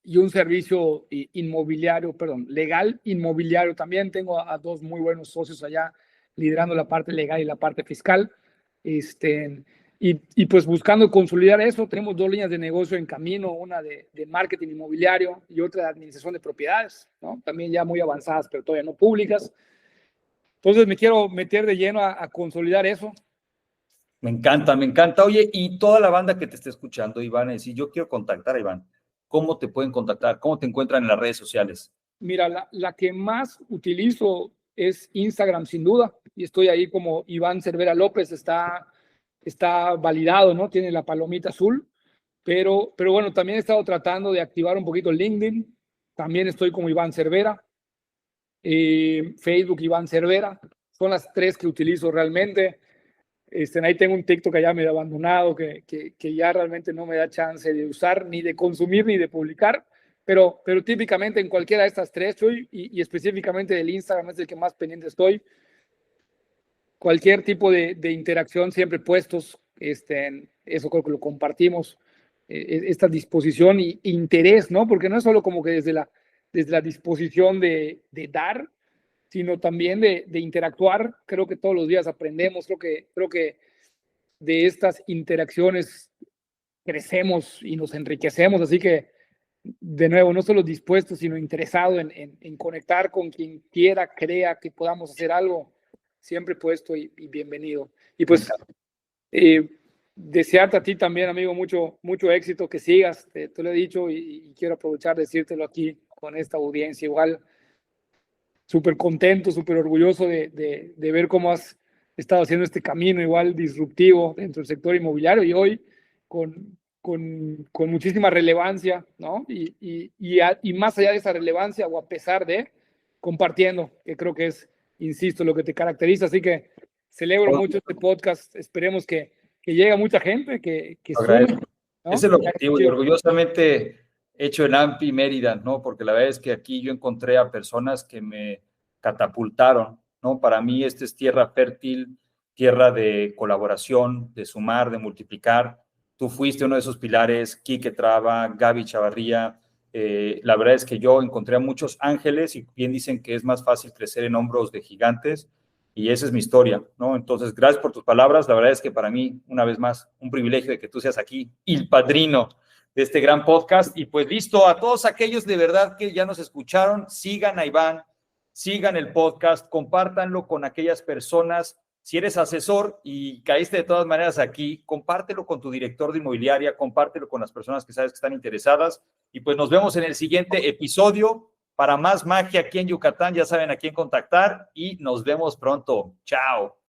Y un servicio inmobiliario, legal inmobiliario también. Tengo a dos muy buenos socios allá liderando la parte legal y la parte fiscal. Y pues buscando consolidar eso, tenemos dos líneas de negocio en camino, una de marketing inmobiliario y otra de administración de propiedades, ¿no? También ya muy avanzadas, pero todavía no públicas. Entonces me quiero meter de lleno a consolidar eso. Me encanta, me encanta. Oye, y toda la banda que te esté escuchando, Iván, si yo quiero contactar a Iván, ¿cómo te pueden contactar? ¿Cómo te encuentran en las redes sociales? Mira, la que más utilizo es Instagram, sin duda, y estoy ahí como Iván Cervera López, está validado, ¿no? Tiene la palomita azul, pero bueno, también he estado tratando de activar un poquito LinkedIn, también estoy como Iván Cervera, Facebook Iván Cervera, son las tres que utilizo realmente. Ahí tengo un TikTok que ya me he abandonado, que ya realmente no me da chance de usar, ni de consumir, ni de publicar, pero típicamente en cualquiera de estas tres estoy, y específicamente del Instagram es el que más pendiente estoy. Cualquier tipo de interacción siempre puestos, eso creo que lo compartimos, esta disposición e interés, ¿no? Porque no es solo como que desde la disposición de dar, sino también de interactuar. Creo que todos los días aprendemos, creo que de estas interacciones crecemos y nos enriquecemos, así que, de nuevo, no solo dispuesto, sino interesado en conectar con quien quiera, crea que podamos hacer algo, siempre puesto y bienvenido. Y pues, desearte a ti también, amigo, mucho éxito, que sigas, te lo he dicho y quiero aprovechar de decírtelo aquí con esta audiencia. Igual, súper contento, súper orgulloso de ver cómo has estado haciendo este camino igual disruptivo dentro del sector inmobiliario y hoy con muchísima relevancia, ¿no? Y más allá de esa relevancia o a pesar de, compartiendo, que creo que es, insisto, lo que te caracteriza. Así que celebro mucho este podcast, esperemos que llegue a mucha gente, que sume, ¿no? Ese es el objetivo, y orgullosamente hecho en AMPI Mérida, ¿no? Porque la verdad es que aquí yo encontré a personas que me catapultaron, ¿no? Para mí esta es tierra fértil, tierra de colaboración, de sumar, de multiplicar. Tú fuiste uno de esos pilares, Quique Traba, Gaby Chavarría. La verdad es que yo encontré a muchos ángeles y bien dicen que es más fácil crecer en hombros de gigantes, y esa es mi historia, ¿no? Entonces, gracias por tus palabras. La verdad es que para mí, una vez más, un privilegio de que tú seas aquí, el padrino de este gran podcast. Y pues listo, a todos aquellos de verdad que ya nos escucharon, sigan a Iván, sigan el podcast, compártanlo con aquellas personas. Si eres asesor y caíste de todas maneras aquí, compártelo con tu director de inmobiliaria, compártelo con las personas que sabes que están interesadas. Y pues nos vemos en el siguiente episodio. Para más magia aquí en Yucatán, ya saben a quién contactar, y nos vemos pronto. Chao.